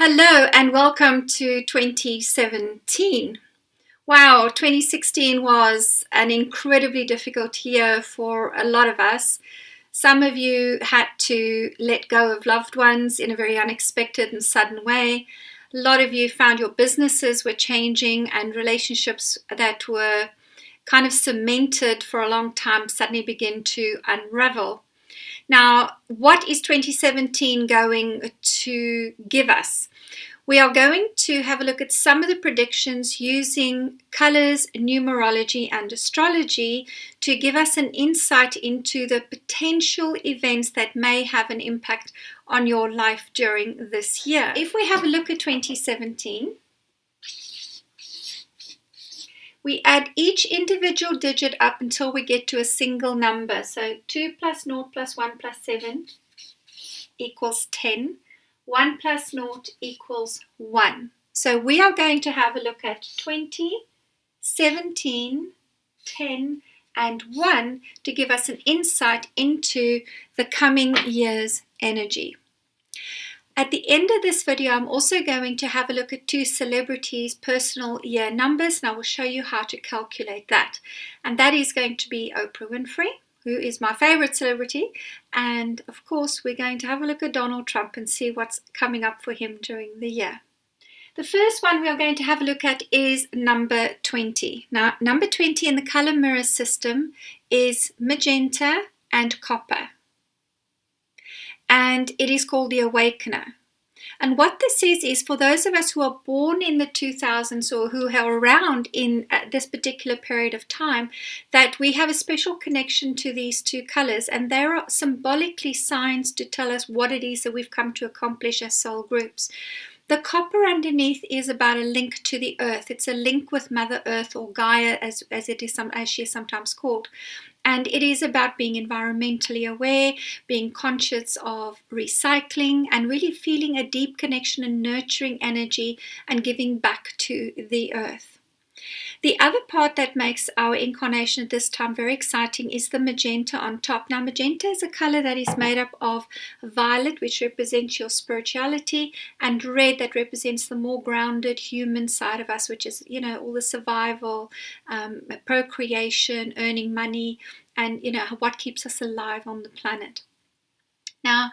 Hello and welcome to 2017. Wow, 2016 was an incredibly difficult year for a lot of us. Some of you had to let go of loved ones in a very unexpected and sudden way. A lot of you found your businesses were changing and relationships that were kind of cemented for a long time suddenly begin to unravel. Now, what is 2017 going to give us? We are going to have a look at some of the predictions using colors, numerology, and astrology to give us an insight into the potential events that may have an impact on your life during this year. If we have a look at 2017, we add each individual digit up until we get to a single number. So 2 plus 0 plus 1 plus 7 equals 10. 1 plus 0 equals 1. So we are going to have a look at 20, 17, 10, and 1 to give us an insight into the coming year's energy. At the end of this video, I'm also going to have a look at two celebrities' personal year numbers, and I will show you how to calculate that. And that is going to be Oprah Winfrey, who is my favorite celebrity, and of course we're going to have a look at Donald Trump and see what's coming up for him during the year. The first one we are going to have a look at is number 20. Now, number 20 in the color mirror system is magenta and copper, and it is called the Awakener. And what this is for those of us who are born in the 2000s or who are around in this particular period of time, that we have a special connection to these two colors, and there are symbolically signs to tell us what it is that we've come to accomplish as soul groups. The copper underneath is about a link to the earth. It's a link with Mother Earth, or Gaia as she is sometimes called. And it is about being environmentally aware, being conscious of recycling, and really feeling a deep connection and nurturing energy and giving back to the earth. The other part that makes our incarnation at this time very exciting is the magenta on top. Now, magenta is a color that is made up of violet, which represents your spirituality, and red, that represents the more grounded human side of us, which is, all the survival, procreation, earning money, and, what keeps us alive on the planet. Now,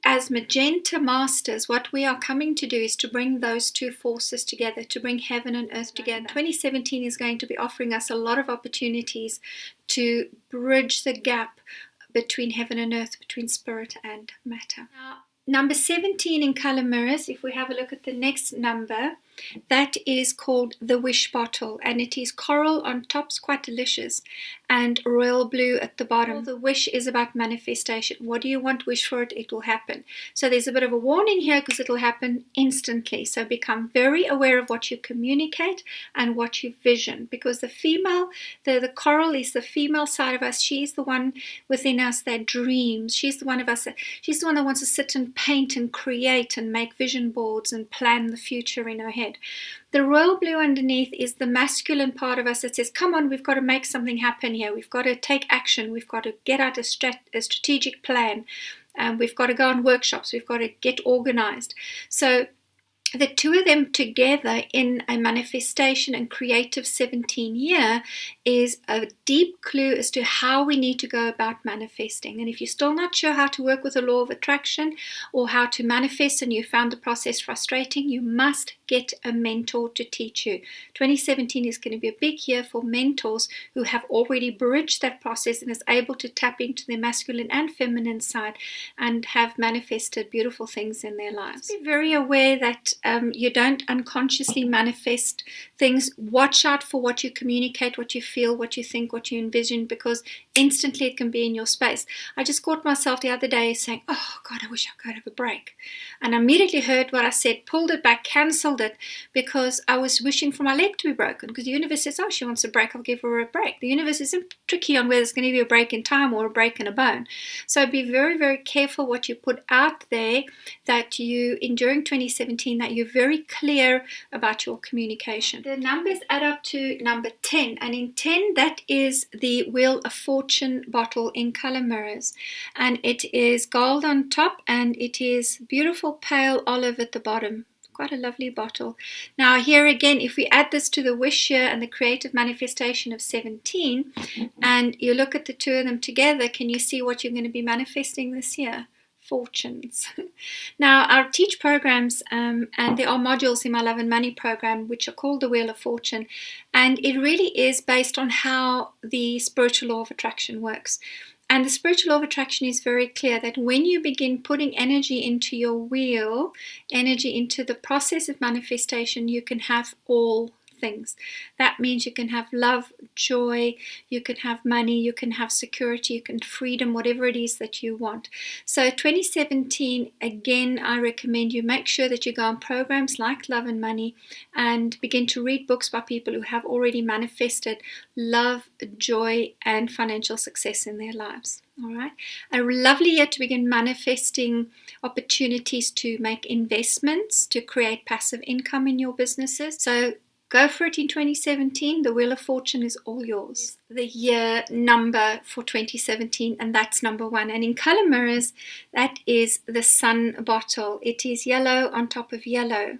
as magenta masters, what we are coming to do is to bring those two forces together, to bring heaven and earth together. 2017 is going to be offering us a lot of opportunities to bridge the gap between heaven and earth, between spirit and matter. Now, number 17 in color mirrors, if we have a look at the next number, that is called the wish bottle, and it is coral on top, it's quite delicious, and royal blue at the bottom. The wish is about manifestation. What do you want? Wish for it, it will happen. So there's a bit of a warning here because it will happen instantly. So become very aware of what you communicate and what you vision, because the female, the coral is the female side of us. She's the one within us that dreams. She's the one of us she's the one that wants to sit and paint and create and make vision boards and plan the future in her head. The royal blue underneath is the masculine part of us that says, come on, we've got to make something happen here. We've got to take action. We've got to get out a strategic plan. We've got to go on workshops. We've got to get organized. So the two of them together in a manifestation and creative 17 year is a deep clue as to how we need to go about manifesting. And if you're still not sure how to work with the law of attraction or how to manifest, and you found the process frustrating, you must get a mentor to teach you. 2017 is going to be a big year for mentors who have already bridged that process and is able to tap into their masculine and feminine side and have manifested beautiful things in their lives. Be very aware that you don't unconsciously manifest things. Watch out for what you communicate, what you feel, what you think, what you envision, because instantly it can be in your space. I just caught myself the other day saying, oh God, I wish I could have a break. And I immediately heard what I said, pulled it back, cancelled it, because I was wishing for my leg to be broken, because the universe says, oh, she wants a break, I'll give her a break. The universe isn't tricky on whether it's going to give you a break in time or a break in a bone. So be very, very careful what you put out there, that you, during 2017, that that you're very clear about your communication. The numbers add up to number 10, and in 10, that is the Wheel of Fortune bottle in color mirrors, and it is gold on top and it is beautiful pale olive at the bottom. Quite a lovely bottle. Now here again, if we add this to the wish year and the creative manifestation of 17, and you look at the two of them together, can you see what you're going to be manifesting this year? Fortunes. Now I teach programs and there are modules in my Love and Money program which are called the Wheel of Fortune, and it really is based on how the spiritual law of attraction works. And the spiritual law of attraction is very clear that when you begin putting energy into your wheel, energy into the process of manifestation, you can have all things. That means you can have love, joy, you can have money, you can have security, you can freedom, whatever it is that you want. So 2017, again, I recommend you make sure that you go on programs like Love and Money and begin to read books by people who have already manifested love, joy, and financial success in their lives. All right, a lovely year to begin manifesting opportunities to make investments, to create passive income in your businesses. So go for it in 2017. The Wheel of Fortune is all yours. The year number for 2017, and that's number 1. And in color mirrors, that is the Sun bottle. It is yellow on top of yellow.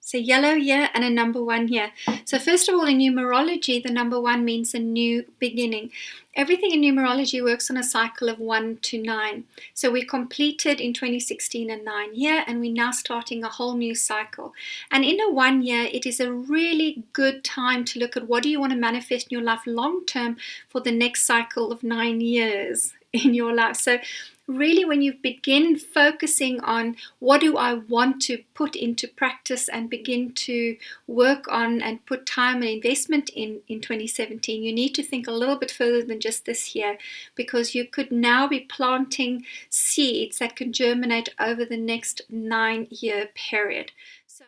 So yellow here and a number 1 here. So first of all, in numerology, the number 1 means a new beginning. Everything in numerology works on a cycle of 1 to 9. So we completed in 2016 a 9 year, and we're now starting a whole new cycle. And in a 1 year, it is a really good time to look at what do you want to manifest in your life long term for the next cycle of 9 years in your life. So really, when you begin focusing on what do I want to put into practice and begin to work on and put time and investment in 2017, you need to think a little bit further than just this year, because you could now be planting seeds that can germinate over the next 9-year period. So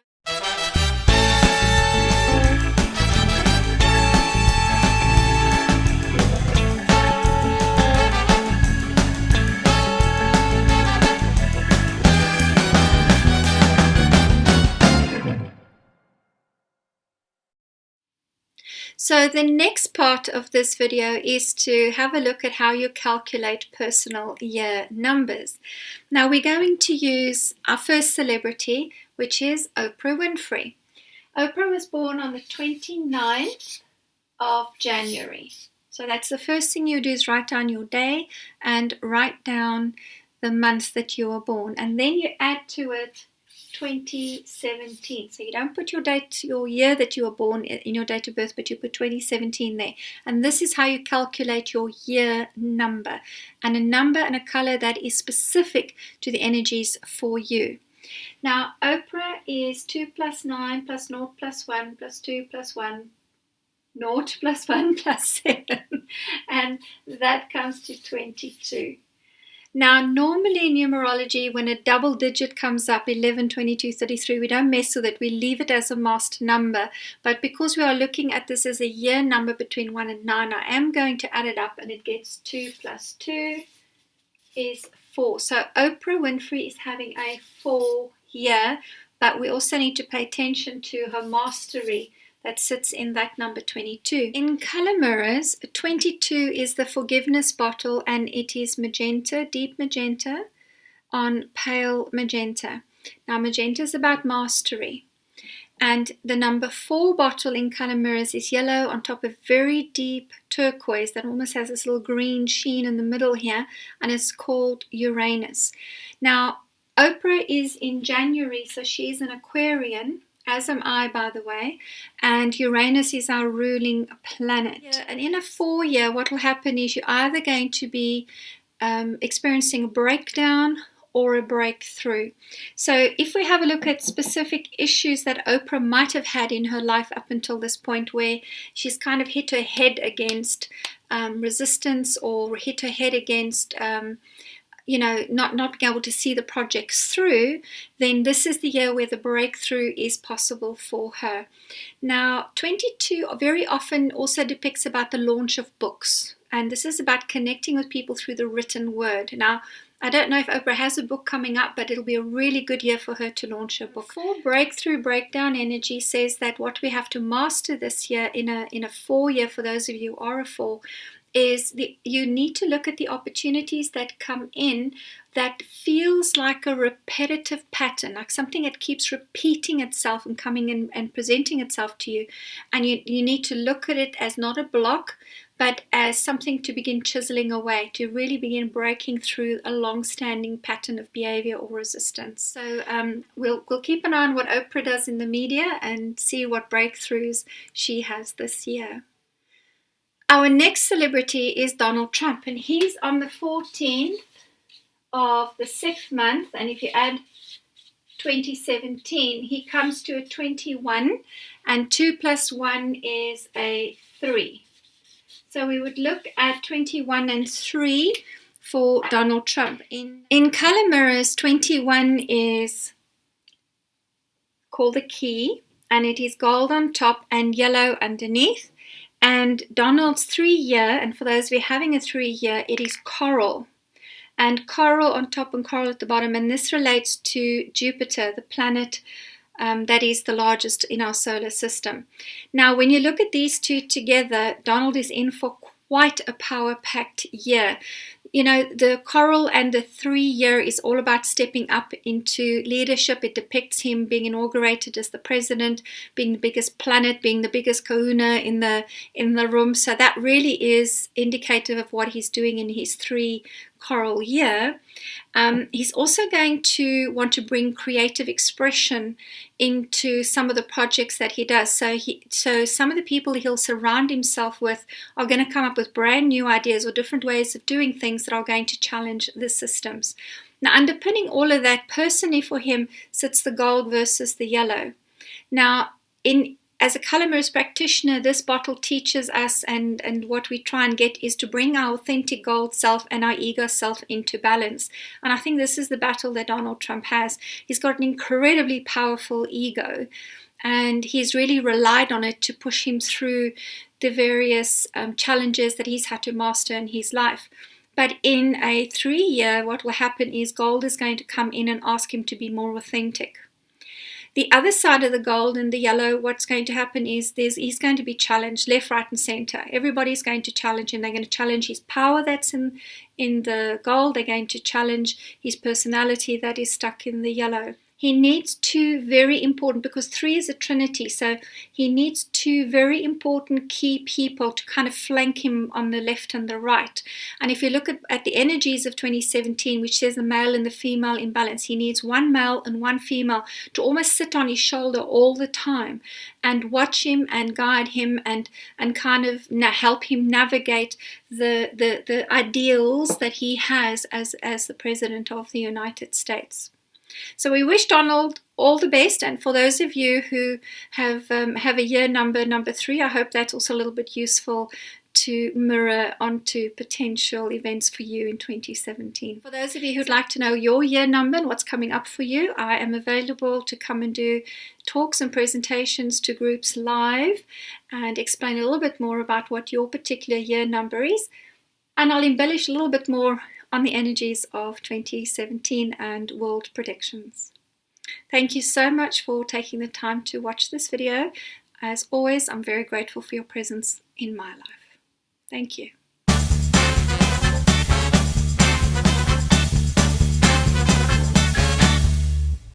So the next part of this video is to have a look at how you calculate personal year numbers. Now we're going to use our first celebrity, which is Oprah Winfrey. Oprah was born on the 29th of January. So that's the first thing you do, is write down your day and write down the month that you were born. And then you add to it 2017. So you don't put your date, your year that you were born in your date of birth, but you put 2017 there. And this is how you calculate your year number, and a number and a color that is specific to the energies for you. Now, Oprah is 2 plus 9 plus 0 plus 1 plus 2 plus 1, 0 plus 1 plus 7, and that comes to 22. Now, normally in numerology, when a double digit comes up, 11, 22, 33, we don't mess with it. We leave it as a masked number. But because we are looking at this as a year number between 1 and 9, I am going to add it up, and it gets 2 plus 2 is 4. So Oprah Winfrey is having a 4 year, but we also need to pay attention to her mastery that sits in that number 22. In color mirrors, 22 is the forgiveness bottle, and it is magenta, deep magenta on pale magenta. Now magenta is about mastery. And the number 4 bottle in color mirrors is yellow on top of very deep turquoise that almost has this little green sheen in the middle here, and it's called Uranus. Now Oprah is in January, so she's an Aquarian, as am I, by the way, and Uranus is our ruling planet. And in a 4 year, what will happen is you're either going to be experiencing a breakdown or a breakthrough. So if we have a look at specific issues that Oprah might have had in her life up until this point, where she's kind of hit her head against resistance, or hit her head against not being able to see the projects through, then this is the year where the breakthrough is possible for her. Now, 22 very often also depicts about the launch of books, and this is about connecting with people through the written word. Now, I don't know if Oprah has a book coming up, but it'll be a really good year for her to launch her book. 4 breakthrough breakdown energy says that what we have to master this year in a 4 year, for those of you who are a 4, is you need to look at the opportunities that come in that feels like a repetitive pattern, like something that keeps repeating itself and coming in and presenting itself to you. And you need to look at it as not a block, but as something to begin chiseling away, to really begin breaking through a long-standing pattern of behavior or resistance. So we'll keep an eye on what Oprah does in the media and see what breakthroughs she has this year. Our next celebrity is Donald Trump, and he's on the 14th of the 6th month, and if you add 2017, he comes to a 21, and 2 plus 1 is a 3. So we would look at 21 and 3 for Donald Trump. In color mirrors, 21 is called the key, and it is gold on top and yellow underneath. And Donald's 3 year, and for those of you having a 3 year, it is coral. And coral on top and coral at the bottom. And this relates to Jupiter, the planet that is the largest in our solar system. Now, when you look at these two together, Donald is in for quite a power-packed year. You know, the coral and the 3 year is all about stepping up into leadership. It depicts him being inaugurated as the president, being the biggest planet, being the biggest kahuna in the room. So that really is indicative of what he's doing in his 3 coral year. He's also going to want to bring creative expression into some of the projects that he does. So some of the people he'll surround himself with are going to come up with brand new ideas or different ways of doing things that are going to challenge the systems. Now, underpinning all of that, personally for him, sits the gold versus the yellow. Now, as a color mirrors practitioner, this bottle teaches us, and what we try and get is to bring our authentic gold self and our ego self into balance. And I think this is the battle that Donald Trump has. He's got an incredibly powerful ego, and he's really relied on it to push him through the various challenges that he's had to master in his life. But in a 3 year, what will happen is gold is going to come in and ask him to be more authentic. The other side of the gold and the yellow, what's going to happen is he's going to be challenged left, right, and center. Everybody's going to challenge him. They're going to challenge his power that's in the gold. They're going to challenge his personality that is stuck in the yellow. He needs 2 very important, because 3 is a trinity, so he needs 2 very important key people to kind of flank him on the left and the right. And if you look at the energies of 2017, which says the male and the female in balance, he needs 1 male and 1 female to almost sit on his shoulder all the time and watch him and guide him and kind of help him navigate the ideals that he has as the President of the United States. So we wish Donald all the best, and for those of you who have a year number 3, I hope that's also a little bit useful to mirror onto potential events for you in 2017. For those of you who'd like to know your year number and what's coming up for you, I am available to come and do talks and presentations to groups live and explain a little bit more about what your particular year number is, and I'll embellish a little bit more on the energies of 2017 and world predictions. Thank you so much for taking the time to watch this video. As always, I'm very grateful for your presence in my life. Thank you.